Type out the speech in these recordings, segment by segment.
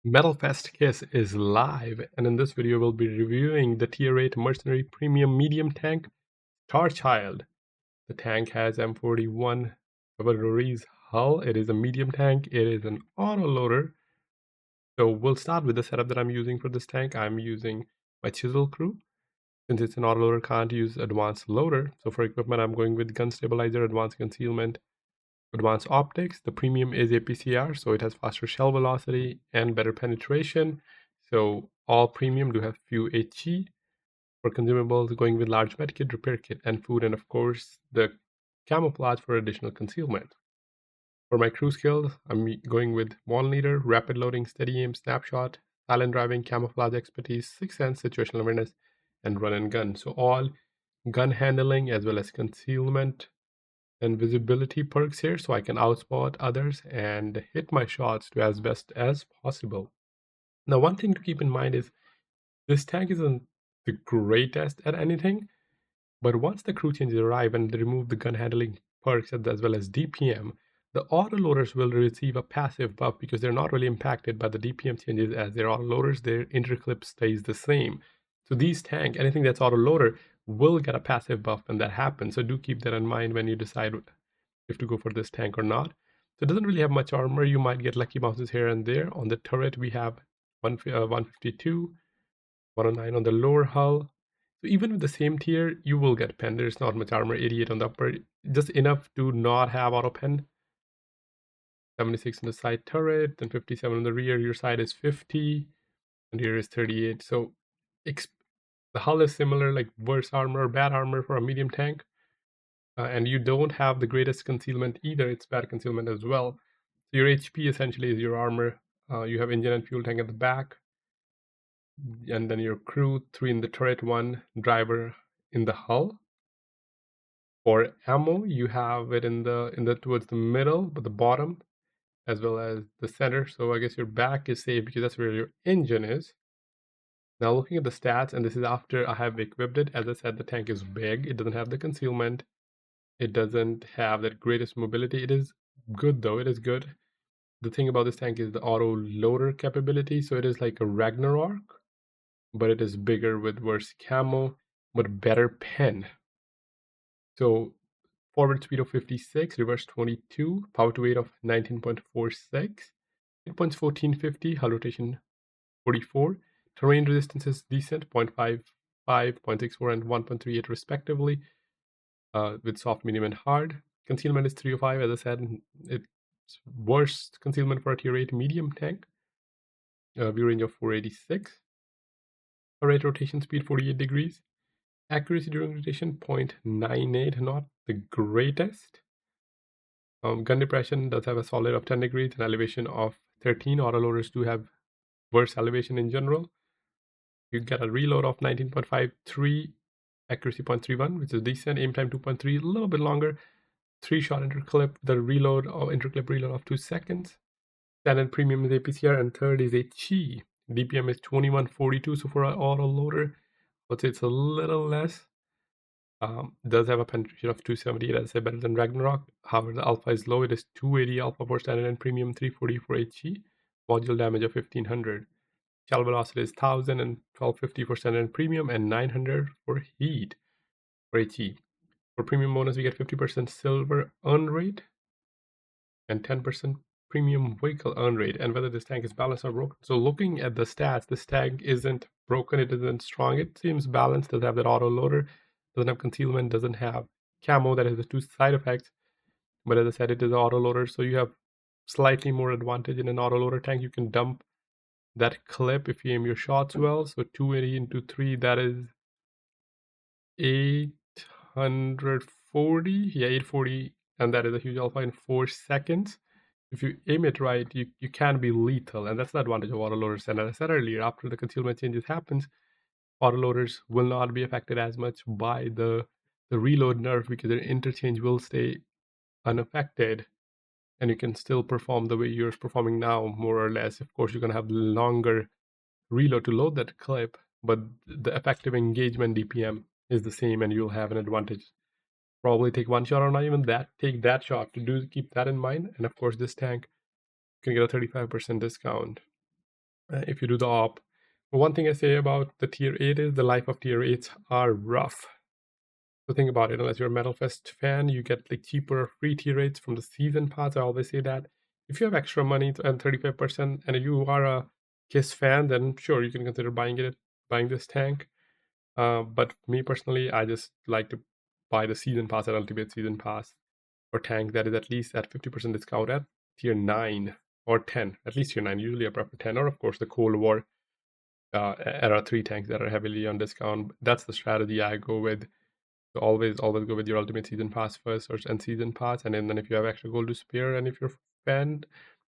Metalfest Kiss is live, and in this video we'll be reviewing the Tier 8 Mercenary Premium Medium Tank, Starchild. The tank has M41 Cavalry's hull. It is a medium tank. It is an autoloader. So we'll start with the setup that I'm using for this tank. I'm using my chisel crew. Since it's an autoloader, can't use advanced loader. So for equipment, I'm going with gun stabilizer, advanced concealment, advanced optics. The premium is APCR, so it has faster shell velocity and better penetration. So all premium do have few HE. For consumables, going with large medkit, repair kit, and food, and of course the camouflage for additional concealment. For my crew skills, I'm going with 1 liter, rapid loading, steady aim, snapshot, silent driving, camouflage expertise, 6th sense, situational awareness, and run and gun. So all gun handling as well as concealment and visibility perks here, so I can outspot others and hit my shots to as best as possible. Now, one thing to keep in mind is this tank isn't the greatest at anything, but once the crew changes arrive and they remove the gun handling perks as well as DPM, the autoloaders will receive a passive buff because they're not really impacted by the DPM changes as they're autoloaders, their interclip stays the same. So these tank, anything that's autoloader, will get a passive buff when that happens. So do keep that in mind when you decide if to go for this tank or not. So it doesn't really have much armor. You might get lucky bounces here and there. On the turret, we have 152, 109 on the lower hull. So even with the same tier, you will get pen. There's not much armor. 88 on the upper, just enough to not have auto pen. 76 on the side turret, then 57 on the rear. Your side is 50, and here is 38. So the hull is similar, like worse armor, bad armor for a medium tank. And you don't have the greatest concealment either. It's bad concealment as well. So your HP essentially is your armor. You have engine and fuel tank at the back, and then your crew, 3 in the turret, 1 driver in the hull. For ammo, you have it in the towards the middle, but the bottom as well as the center. So I guess your back is safe because that's where your engine is. Now looking at the stats, and this is after I have equipped it. As I said, the tank is big. It doesn't have the concealment. It doesn't have that greatest mobility. It is good though. It is good. The thing about this tank is the auto loader capability. So it is like a Ragnarok, but it is bigger with worse camo, but better pen. So forward speed of 56, reverse 22, power to weight of 19.46, hit points 1450, hull rotation 44, terrain resistance is decent, 0.55, 0.64, and 1.38 respectively, with soft, medium, and hard. Concealment is 305, as I said, it's worst concealment for a tier 8 medium tank. View range of 486. Rate rotation speed 48 degrees. Accuracy during rotation 0.98, not the greatest. Gun depression does have a solid of 10 degrees and elevation of 13. Autoloaders do have worse elevation in general. You get a reload of 19.53, accuracy 0.31, which is decent. Aim time 2.3, a little bit longer. 3-shot interclip, the reload or interclip reload of 2 seconds. Standard premium is APCR, and third is HE. DPM is 2142, so for an autoloader, I would say it's a little less. Does have a penetration of 278, as I said, better than Ragnarok. However, the alpha is low. It is 280 alpha for standard and premium, 340 for HE. Module damage of 1500. Shell velocity is 1000 and 1250 for standard and premium, and 900 for heat for HE. For premium bonus, we get 50% silver earn rate and 10% premium vehicle earn rate, and whether this tank is balanced or broken. So looking at the stats, this tank isn't broken, it isn't strong, it seems balanced. Doesn't have that auto loader, doesn't have concealment, doesn't have camo, that has the 2 side effects. But as I said, it is an auto loader, so you have slightly more advantage in an auto loader tank. You can dump that clip if you aim your shots well. So 280 into 3, that is 840. Yeah, 840, and that is a huge alpha in 4 seconds. If you aim it right, you can be lethal, and that's the advantage of autoloaders. And as I said earlier, after the concealment changes happens, autoloaders will not be affected as much by the reload nerf because their interchange will stay unaffected, and you can still perform the way you're performing now, more or less. Of course, you're going to have longer reload to load that clip, but the effective engagement DPM is the same, and you'll have an advantage. Probably take 1 shot or not even that, take that shot. To keep that in mind. And of course, this tank can get a 35% discount. if you do the op. One thing I say about the tier 8 is the life of tier 8s are rough. So think about it, unless you're a Metal Fest fan, you get like cheaper free tier rates from the season pass. I always say that. If you have extra money and 35%, and you are a Kiss fan, then sure, you can consider buying this tank. But me personally, I just like to buy the season pass at Ultimate Season Pass or tank that is at least at 50% discount at tier 9 or 10, at least tier 9. Usually I prefer 10, or of course the Cold War era 3 tanks that are heavily on discount. That's the strategy I go with. So always go with your Ultimate Season Pass first, and Season Pass, and then if you have extra gold to spare, and if you're a fan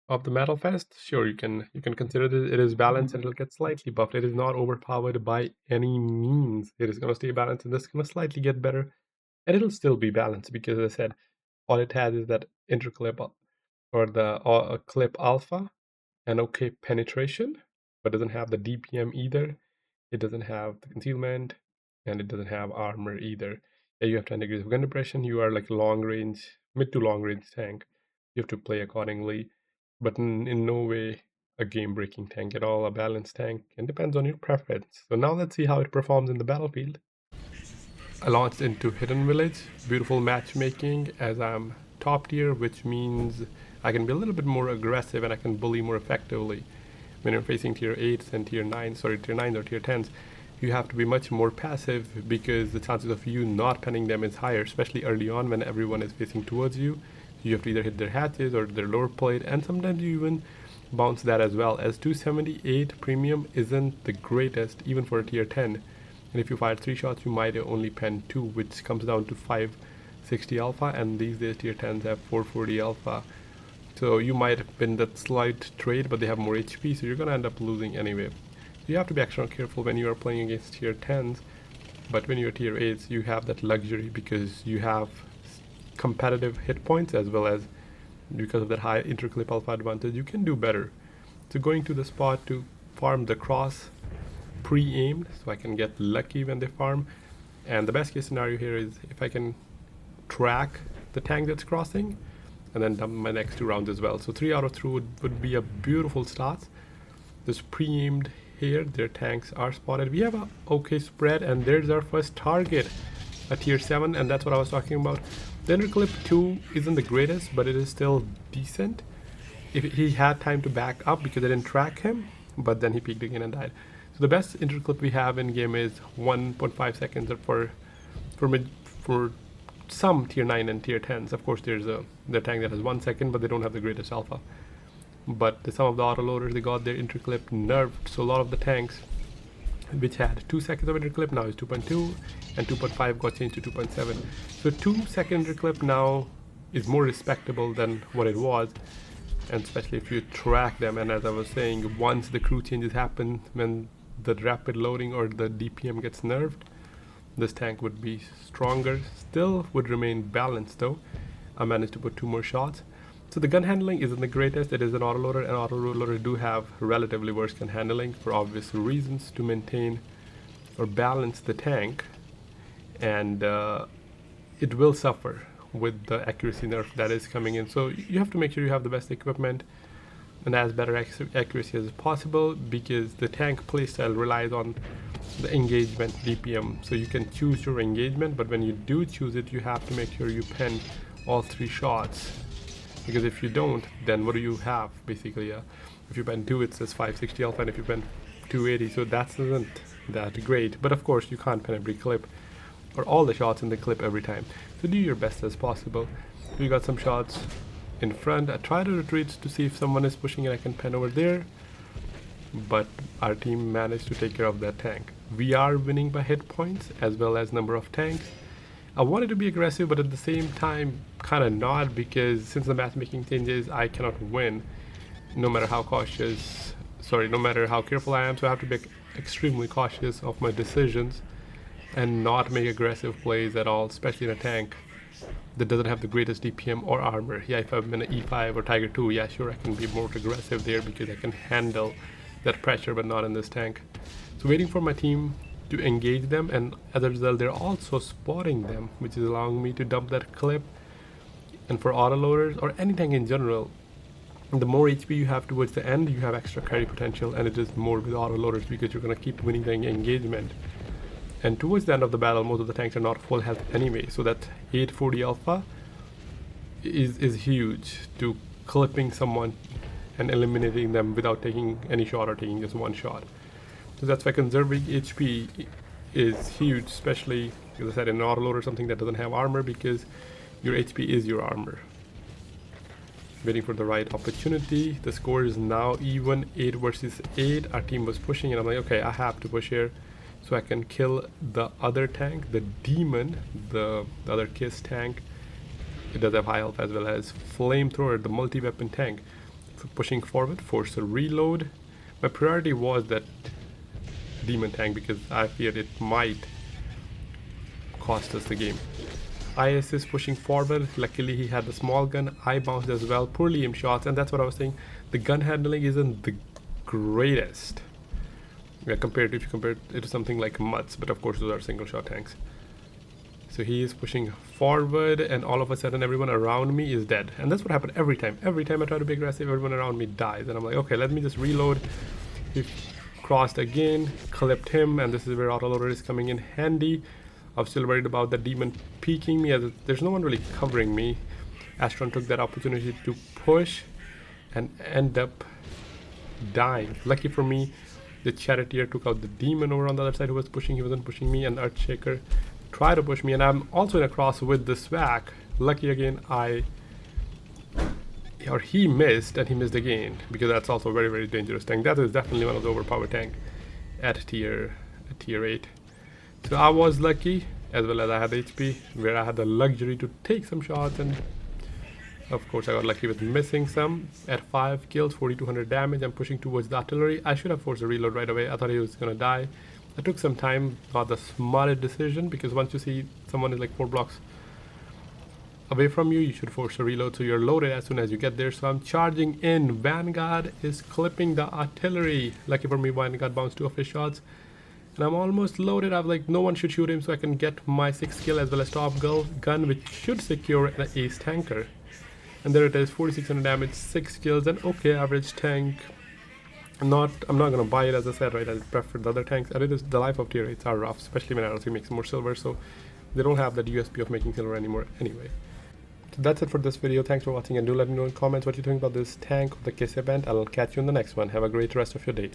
of the Metal Fest, sure, you can consider this. It is balanced and it'll get slightly buffed. It is not overpowered by any means. It is going to stay balanced, and this is going to slightly get better, and it'll still be balanced because, as I said, all it has is that interclip or the clip alpha and okay penetration, but doesn't have the DPM either. It doesn't have the concealment, and it doesn't have armor either. Yeah, you have 10 degrees of gun depression. You are like long range, mid to long range tank. You have to play accordingly, but in no way a game breaking tank at all, a balanced tank, and depends on your preference. So now let's see how it performs in the battlefield. I launched into Hidden Village, beautiful matchmaking as I'm top tier, which means I can be a little bit more aggressive and I can bully more effectively. When you're facing tier 8s and tier 9s or tier 10s, you have to be much more passive because the chances of you not penning them is higher, especially early on when everyone is facing towards you. You have to either hit their hatches or their lower plate, and sometimes you even bounce that as well, as 278 premium isn't the greatest even for a tier 10. And if you fire 3 shots, you might only pen 2, which comes down to 560 alpha, and these days tier 10s have 440 alpha. So you might have been that slight trade, but they have more HP, so you're going to end up losing anyway. So you have to be extra careful when you are playing against tier 10s, but when you're tier 8s, you have that luxury because you have competitive hit points, as well as because of that high interclip alpha advantage, you can do better. So going to the spot to farm the cross pre-aimed, so I can get lucky when they farm. And the best case scenario here is if I can track the tank that's crossing and then dump my next 2 rounds as well. So 3 out of 3 would be a beautiful start. This pre-aimed here, their tanks are spotted. We have a okay spread, and there's our first target, a tier 7, and that's what I was talking about. The interclip 2 isn't the greatest, but it is still decent. If he had time to back up because I didn't track him, but then he peeked again and died. So the best interclip we have in game is 1.5 seconds for some tier 9 and tier 10s. Of course, there's the tank that has 1 second, but they don't have the greatest alpha. But some of the autoloaders, they got their interclip nerfed, so a lot of the tanks which had 2 seconds of interclip now is 2.2, and 2.5 got changed to 2.7. So 2-second interclip now is more respectable than what it was, and especially if you track them. And as I was saying, once the crew changes happen, when the rapid loading or the DPM gets nerfed, this tank would be stronger. Still would remain balanced though. I managed to put 2 more shots. So the gun handling isn't the greatest. It is an autoloader, and autoloader do have relatively worse gun handling for obvious reasons to maintain or balance the tank, and it will suffer with the accuracy nerf that is coming in. So you have to make sure you have the best equipment and as better accuracy as possible, because the tank playstyle relies on the engagement DPM. So you can choose your engagement, but when you do choose it, you have to make sure you pen all 3 shots, because if you don't, then what do you have basically? If you pen 2, it says 560 alpha, and if you pen 280, so that isn't that great. But of course you can't pen every clip or all the shots in the clip every time, so do your best as possible. We got some shots in front. I try to retreat to see if someone is pushing and I can pen over there, but our team managed to take care of that tank. We are winning by hit points as well as number of tanks. I wanted to be aggressive, but at the same time kind of not, because since the matchmaking changes, I cannot win no matter how no matter how careful I am. So I have to be extremely cautious of my decisions and not make aggressive plays at all, especially in a tank that doesn't have the greatest DPM or armor. Yeah, if I'm in an E5 or Tiger 2, yeah, sure, I can be more aggressive there because I can handle that pressure, but not in this tank. So waiting for my team to engage them, and as a result, they're also spotting them, which is allowing me to dump that clip. And for autoloaders or any tank in general, And the more HP you have towards the end, you have extra carry potential, and it is more with auto loaders because you're going to keep winning the engagement. And towards the end of the battle, most of the tanks are not full health anyway, so that 840 alpha is huge to clipping someone and eliminating them without taking any shot or taking just one shot. So that's why conserving HP is huge, especially, as I said, in an autoload or something that doesn't have armor, because your HP is your armor. Waiting for the right opportunity. The score is now even, 8 versus 8. Our team was pushing, and I'm like, okay, I have to push here so I can kill the other tank, the demon, the other Kiss tank. It does have high health as well as flamethrower, the multi-weapon tank. So pushing forward, force a reload. My priority was that demon tank because I feared it might cost us the game. IS is pushing forward. Luckily he had the small gun. I bounced as well, poorly aimed shots, and that's what I was saying. The gun handling isn't the greatest. Yeah, compared to, if you compare it to something like Mutts, but of course those are single shot tanks. So he is pushing forward, and all of a sudden everyone around me is dead. And that's what happened every time. Every time I try to be aggressive, everyone around me dies. And I'm like, okay, let me just reload. He crossed again, clipped him, and this is where autoloader is coming in handy. I'm still worried about the demon peeking me, as there's no one really covering me. Astron took that opportunity to push and end up dying. Lucky for me, the charioteer took out the demon over on the other side who was pushing. He wasn't pushing me, and Earthshaker tried to push me, and I'm also in a cross with the SWAC. Lucky again, he missed, and he missed again, because that's also a very, very dangerous tank. That is definitely one of the overpowered tank at tier 8. So I was lucky, as well as I had HP, where I had the luxury to take some shots, and of course I got lucky with missing some. At 5 kills, 4200 damage, I'm pushing towards the artillery. I should have forced a reload right away. I thought he was gonna die. I took some time, got the smartest decision, because once you see someone is like 4 blocks away from you, you should force a reload so you're loaded as soon as you get there. So I'm charging in. Vanguard is clipping the artillery. Lucky for me, Vanguard bounced 2 of his shots, and I'm almost loaded. I'm like, no one should shoot him, so I can get my 6th kill as well as top gun, which should secure an ace tanker. And there it is, 4600 damage, 6 kills, and okay average tank. I'm not gonna buy it, as I said, right? I prefer the other tanks, and it is the life of tier 8s are rough, especially when RLC makes more silver, so they don't have that USP of making silver anymore anyway. So that's it for this video. Thanks for watching, and do let me know in comments what you think about this tank of the Kiss event. I'll catch you in the next one. Have a great rest of your day.